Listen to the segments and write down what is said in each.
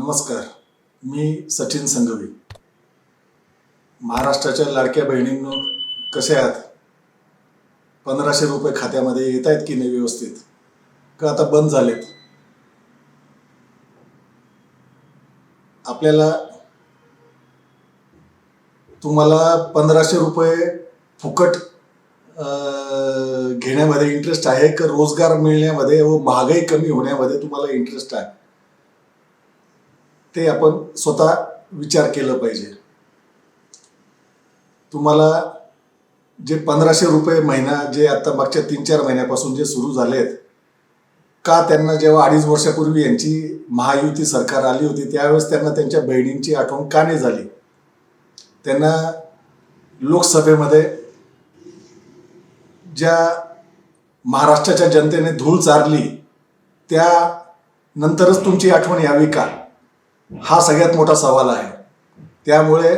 नमस्कार. मी सचिन संघवी. महाराष्ट्राच्या लाडक्या बहिणींनो, कसे आहात? 1500 रुपये खात्यामध्ये येत आहेत की नाही व्यवस्थित, का आता बंद झालेत? तुम्हाला 1500 रुपये फुकट घेण्यामध्ये इंटरेस्ट आहे का रोजगार मिळण्यामध्ये व महागाई कमी होण्यामध्ये तुम्हाला इंटरेस्ट आहे? ते आपण स्वतः विचार केलं पाहिजे. तुम्हाला जे 1500 रुपये महिना जे आता मागच्या 3-4 महिन्यापासून जे सुरू झालेत, का त्यांना जेव्हा 2.5 वर्षापूर्वी यांची महायुती सरकार आली होती त्यावेळेस त्यांना त्यांच्या बहिणींची आठवण का नाही झाली? त्यांना लोकसभेमध्ये ज्या महाराष्ट्राच्या जनतेने धूळ चारली त्यानंतरच तुमची आठवण यावी का? हा सगळ्यात मोठा सवाल आहे. त्यामुळे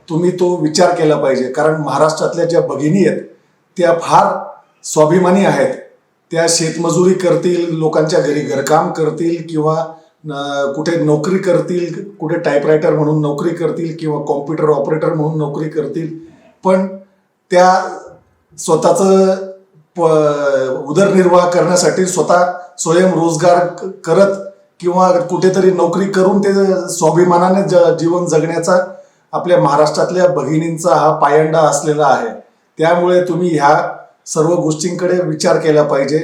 तुम्ही तो विचार केला पाहिजे. कारण महाराष्ट्रातल्या ज्या भगिनी आहेत त्या फार स्वाभिमानी आहेत. त्या शेतमजुरी करतील, लोकांच्या घरी घरकाम करतील किंवा कुठे नोकरी करतील, कुठे टाईपरायटर म्हणून नोकरी करतील किंवा कॉम्प्युटर ऑपरेटर म्हणून नोकरी करतील. पण त्या स्वतःचं उदरनिर्वाह करण्यासाठी स्वतः स्वयंरोजगार करत किंवा कुठेतरी नोकरी करून ते स्वाभिमानाने जीवन जगण्याचा आपल्या महाराष्ट्रातल्या भगिनींचा हा पायंडा असलेला आहे. त्यामुळे तुम्ही ह्या सर्व गोष्टींकडे विचार केला पाहिजे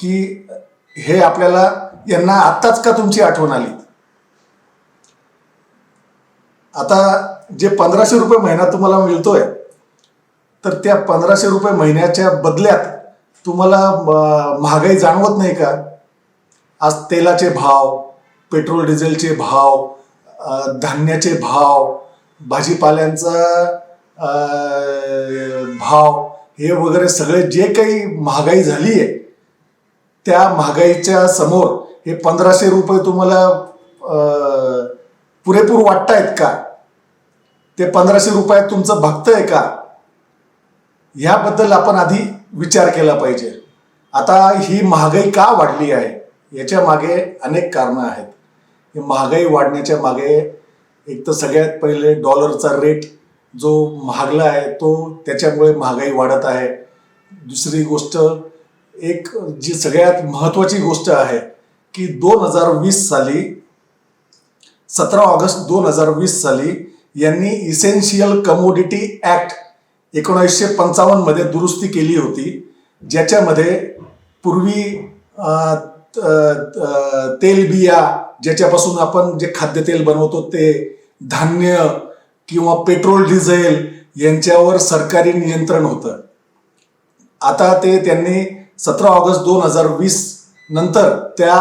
की हे आपल्याला यांना आत्ताच का तुमची आठवण आली? आता जे 1500 रुपये महिना तुम्हाला मिळतोय, तर त्या 1500 रुपये महिन्याच्या बदल्यात तुम्हाला महागाई जाणवत नाही का? आज तेलाचे भाव, पेट्रोल डिझेलचे भाव, धान्याचे भाव, भाजीपाल्यांचा भाव, हे वगैरे सगळे जे काही महागाई झाली आहे त्या महागाईच्या समोर हे 1500 रुपये तुम्हाला पुरेपूर वाटतायत का? ते 1500 रुपयात तुमचं भागतंय का? ह्याबद्दल आपण आधी विचार केला पाहिजे. आता ही महागाई का वाढली आहे याच्या मागे अनेक कारणं आहेत. ही महागाई वाढण्याच्या मागे एक तर सगळ्यात पहिले डॉलरचा रेट जो महागला आहे तो त्याच्यामुळे महागाई वाढत आहे. दुसरी गोष्ट, एक जी सगळ्यात महत्त्वाची गोष्ट आहे की 2020 साली 17 ऑगस्ट 2020 साली यांनी इसेन्शियल कमोडिटी ॲक्ट 1955 मध्ये दुरुस्ती केली होती, ज्याच्यामध्ये पूर्वी तेलबिया ज्याच्यापासून आपण जे खाद्यतेल बनवतो ते, धान्य किंवा पेट्रोल डिझेल यांच्यावर सरकारी नियंत्रण होतं. आता ते त्यांनी 17 ऑगस्ट 2020 नंतर त्या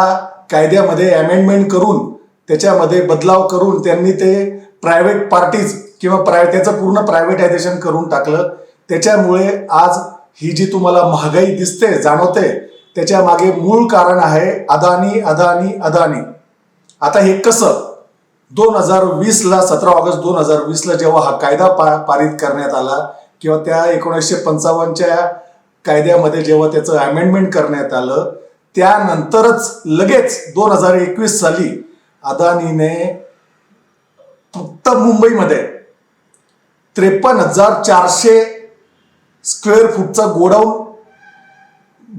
कायद्यामध्ये अमेंडमेंट करून त्याच्यामध्ये बदलाव करून त्यांनी ते प्रायव्हेट पार्टीज किंवा त्याचं पूर्ण प्रायव्हेटायझेशन करून टाकलं. त्याच्यामुळे आज ही जी तुम्हाला महागाई दिसते, जाणवते, त्याच्या मागे मूळ कारण आहे अदानी अदानी अदानी. आता हे कसं? 2020ला 17 ऑगस्ट 2020ला जेव्हा हा कायदा पारित करण्यात आला किंवा त्या 1955च्या कायद्यामध्ये जेव्हा त्याचं अमेंडमेंट करण्यात आलं, त्यानंतरच लगेच 2021 साली अदानीने फक्त मुंबईमध्ये 53,400 स्क्वेअर फूटचा गोडाऊन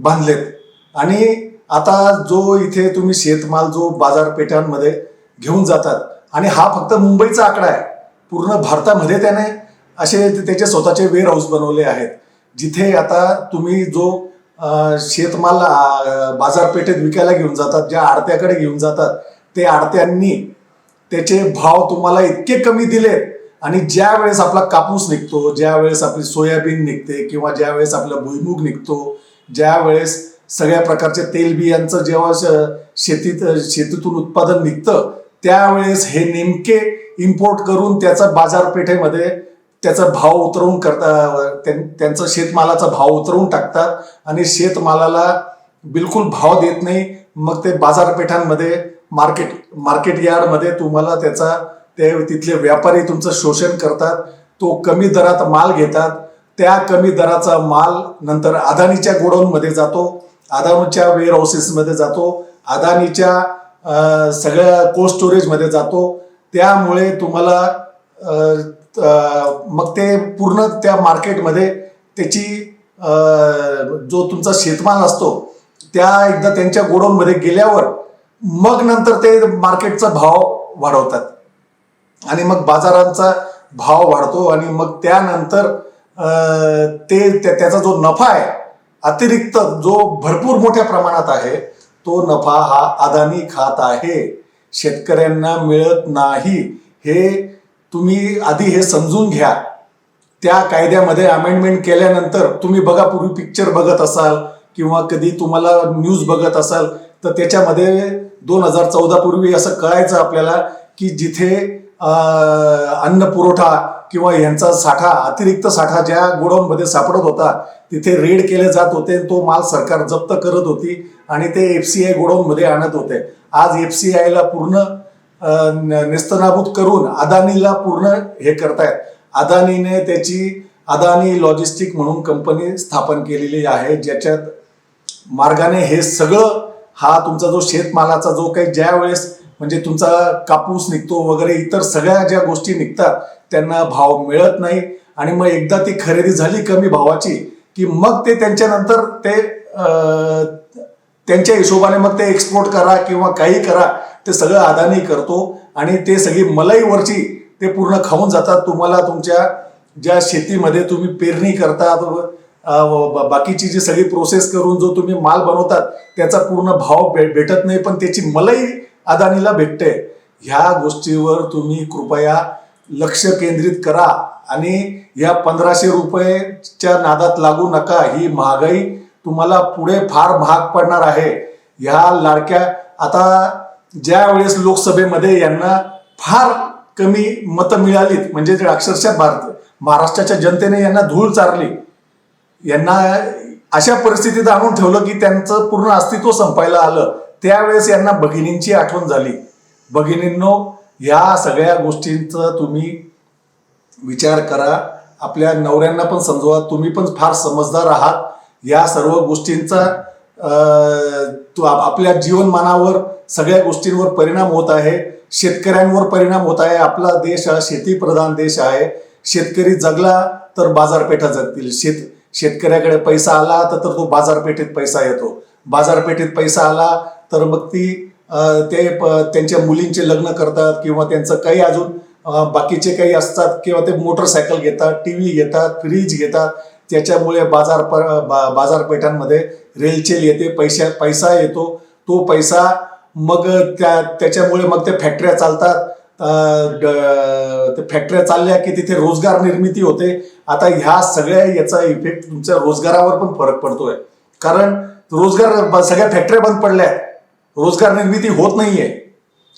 बांधलेत. आणि आता जो इथे तुम्ही शेतमाल जो बाजारपेठांमध्ये घेऊन जातात, आणि हा फक्त मुंबईचा आकडा आहे, पूर्ण भारतामध्ये त्याने असे त्याचे स्वतःचे वेअर हाऊस बनवले आहेत, जिथे आता तुम्ही जो शेतमाल बाजारपेठेत विकायला घेऊन जातात, ज्या आडत्याकडे घेऊन जातात, ते आडत्यांनी त्याचे भाव तुम्हाला इतके कमी दिलेत. आणि ज्या वेळेस आपला कापूस निघतो, ज्या वेळेस आपली सोयाबीन निघते किंवा ज्या वेळेस आपला भुईमुग निघतो, ज्या वेळेस सगळ्या प्रकारच्या तेलबियांचं जेव्हा शेतीतून उत्पादन निघतं, त्यावेळेस हे नेमके इम्पोर्ट करून त्याचा बाजारपेठेमध्ये त्याचा भाव उतरवून त्यांचा शेतमालाचा भाव उतरवून टाकतात आणि शेतमालाला बिलकुल भाव देत नाही. मग ते बाजारपेठांमध्ये मार्केट यार्डमध्ये तुम्हाला ते तिथले व्यापारी तुमचं शोषण करतात. तो कमी दरात माल घेतात. त्या कमी दराचा माल नंतर अदानीच्या गोडाऊनमध्ये जातो, अदानीच्या वेअर हाऊसेसमध्ये जातो, अदानीच्या सगळ्या कोल्ड स्टोरेजमध्ये जातो. त्यामुळे तुम्हाला मग ते पूर्ण त्या मार्केटमध्ये त्याची जो तुमचा शेतमाल असतो त्या एकदा त्यांच्या गोडाऊनमध्ये गेल्यावर मग नंतर ते मार्केटचा भाव वाढवतात आणि मग बाजारांचा भाव वाढतो आणि मग त्यानंतर त्याचा जो नफा आहे अतिरिक्त जो भरपूर मोठ्या प्रमाणात आहे तो नफा हा अदानी खात आहे, शेतकऱ्यांना मिळत नाही. हे तुम्ही आधी हे समजून घ्या. त्या कायद्यामध्ये अमेंडमेंट केल्यानंतर तुम्ही बघा, पूर्वी पिक्चर बघत असाल किंवा कधी तुम्हाला न्यूज बघत असाल तर त्याच्यामध्ये 2014 पूर्वी असं कळायचं आपल्याला की जिथे अन्न पुरवठा किंवा यांचा साठा, अतिरिक्त साठा ज्या गोडाऊनमध्ये सापडत होता तिथे रेड केले जात होते, तो माल सरकार जप्त करत होती आणि ते FCI गोडाऊनमध्ये आणत होते. आज FCIला पूर्ण नेस्तनाबूत करून अदानीला पूर्ण हे करतायत. अदानीने त्याची अदानी लॉजिस्टिक म्हणून कंपनी स्थापन केलेली आहे, ज्याच्यात मार्गाने हे सगळं हा तुमचा जो शेतमालाचा जो काही ज्या वेळेस म्हणजे तुमचा कापूस निघतो वगैरे इतर सगळ्या ज्या गोष्टी निघतात त्यांना भाव मिळत नाही आणि मग एकदा ती खरेदी झाली कमी भावाची की मग ते त्यांच्यानंतर ते त्यांच्या हिशोबाने मग ते एक्सपोर्ट करा किंवा काही करा ते सगळं अदानी करतो आणि ते सगळी मलाईवरची ते पूर्ण खाऊन जातात. तुम्हाला तुमच्या ज्या शेतीमध्ये तुम्ही पेरणी करतात, बाकीची जी सगळी प्रोसेस करून जो तुम्ही माल बनवतात त्याचा पूर्ण भाव भेटत नाही, पण त्याची मलाई अदानीला भेटते. ह्या गोष्टीवर तुम्ही कृपया लक्ष केंद्रित करा आणि या 1500 रुपयेच्या नादात लागू नका. ही महागाई तुम्हाला पुढे फार महाग पडणार आहे. ह्या लाडक्या आता ज्या वेळेस लोकसभेमध्ये यांना फार कमी मतं मिळालीत म्हणजे अक्षरशः महाराष्ट्राच्या जनतेने यांना धूळ चारली, यांना अशा परिस्थितीत आणून ठेवलं की त्यांचं पूर्ण अस्तित्व संपायला आलं. त्यावेळेस यांना भगिनींची आठवण झाली. भगिनींनो, या सगळ्या गोष्टींचा तुम्ही विचार करा. आपल्या नवऱ्यांना पण समजवा, तुम्ही पण फार समजदार आहात. या सर्व गोष्टींचा आपल्या जीवनमानावर सगळ्या गोष्टींवर परिणाम होत आहे. शेतकऱ्यांवर परिणाम होत आहे. आपला देश हा शेतीप्रधान देश आहे. शेतकरी जगला तर बाजारपेठा जगतील. शेतकऱ्याकडे पैसा आला तर तो बाजारपेठेत पैसा येतो. बाजारपेठेत पैसा आला तर मग ते त्यांच्या मुलींचे लग्न करतात किंवा त्यांचं काही अजून बाकीचे काही असतात किंवा ते मोटरसायकल घेतात, TV घेतात, फ्रीज घेतात. त्याच्यामुळे बाजारपेठांमध्ये रेलचेल येते, पैसा येतो. तो पैसा मग त्याच्यामुळे मग ते फॅक्टऱ्या चालतात. ते फॅक्टऱ्या चालल्या की तिथे रोजगार निर्मिती होते. आता ह्या सगळ्या याचा इफेक्ट तुमच्या रोजगारावर पण फरक पडतोय, कारण रोजगार सगळ्या फॅक्टऱ्या बंद पडल्या, रोजगार निर्मिती होत नाहीये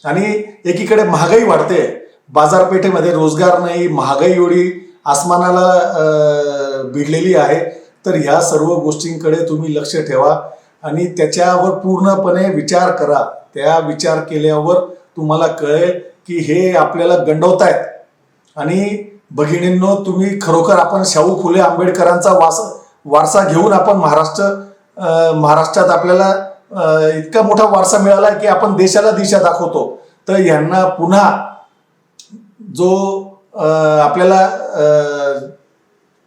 आणि एकीकडे महागाई वाढते. बाजारपेठेमध्ये रोजगार नाही, महागाई एवढी आसमानाला भिडलेली आहे. तर ह्या सर्व गोष्टींकडे तुम्ही लक्ष ठेवा आणि त्याच्यावर पूर्णपणे विचार करा. त्या विचार केल्यावर तुम्हाला कळेल की हे आपल्याला गंडवतायत. आणि भगिनींनो, तुम्ही खरोखर आपण शाहू फुले आंबेडकरांचा वारसा घेऊन आपण महाराष्ट्रात आपल्याला इतका मोठा वारसा मिळाला की आपण देशाला दिशा दाखवतो. तर यांना पुन्हा जो आपल्याला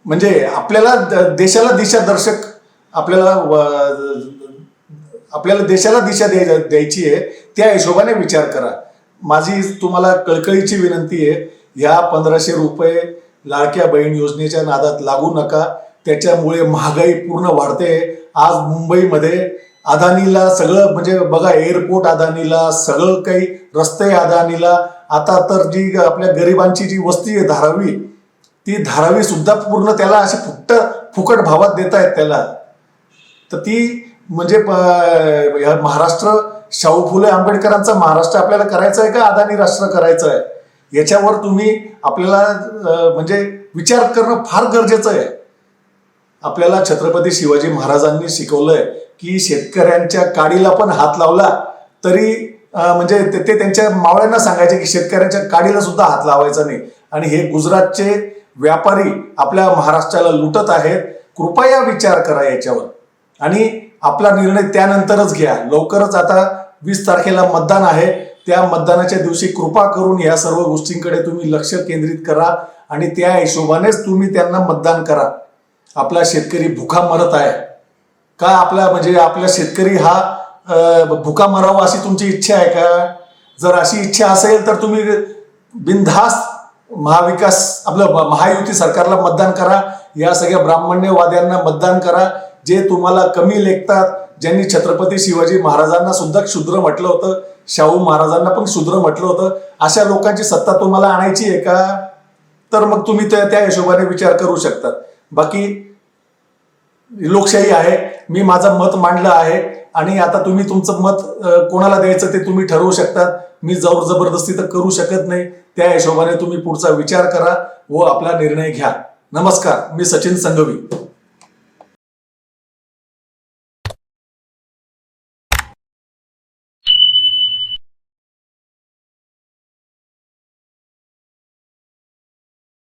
म्हणजे आपल्याला देशाला दिशादर्शक आपल्याला देशाला दिशा द्यायची आहे, त्या हिशोबाने विचार करा. माझी तुम्हाला कळकळीची विनंती आहे, ह्या 1500 रुपये लाडक्या बहीण योजनेच्या नादात लागू नका. त्याच्यामुळे महागाई पूर्ण वाढते. आज मुंबईमध्ये अदानीला सगळं म्हणजे बघा, एअरपोर्ट अदानीला, सगळं काही रस्ते अदानीला. आता तर जी आपल्या गरिबांची जी वस्ती आहे धारावी, ती धारावी सुद्धा पूर्ण त्याला असे फुकट भावात देत आहेत त्याला. तर ती म्हणजे महाराष्ट्र शाहू फुले आंबेडकरांचा महाराष्ट्र आपल्याला करायचा आहे का अदानी राष्ट्र करायचं आहे, याच्यावर तुम्ही आपल्याला म्हणजे विचार करणं फार गरजेचं आहे. आपल्याला छत्रपती शिवाजी महाराजांनी शिकवलंय की शेतकऱ्यांच्या काडीला पण हात लावला तरी म्हणजे ते त्यांच्या मावळ्यांना सांगायचे की शेतकऱ्यांच्या काडीला सुद्धा हात लावायचा नाही. आणि हे गुजरातचे व्यापारी आपल्या महाराष्ट्राला लुटत आहेत. कृपया विचार करा याच्यावर आणि आपला निर्णय त्यानंतरच घ्या. लवकरच आता 20 तारखेला मतदान आहे. त्या मतदानाच्या दिवशी कृपा करून या सर्व गोष्टींकडे तुम्ही लक्ष केंद्रित करा आणि त्या हिशोबानेच तुम्ही त्यांना मतदान करा. आपला शेतकरी भुका मरत आहे का? आपला शेतकरी हा भुका मरावा अशी तुमची इच्छा आहे का? जर अशी इच्छा असेल तर तुम्ही बिनधास्त आपलं महायुती सरकारला मतदान करा. या सगळ्या ब्राह्मण्यवाद्यांना मतदान करा जे तुम्हाला कमी लेखतात, ज्यांनी छत्रपती शिवाजी महाराजांना सुद्धा क्षुद्र म्हटलं होतं, शाहू महाराजांना पण क्षुद्र म्हटलं होतं. अशा लोकांची सत्ता तुम्हाला आणायची आहे का? तर मग तुम्ही त्या हिशोबाने विचार करू शकतात. बाकी लोकशाही आहे, मी माझं मत मांडलं आहे आणि आता तुम्ही तुमचं मत कोणाला द्यायचं ते तुम्ही ठरवू शकतात. मी जोर जबरदस्ती तर करू शकत नाही. त्या हिशोबाने तुम्ही पुढचा विचार करा व आपला निर्णय घ्या. नमस्कार, मी सचिन संघवी.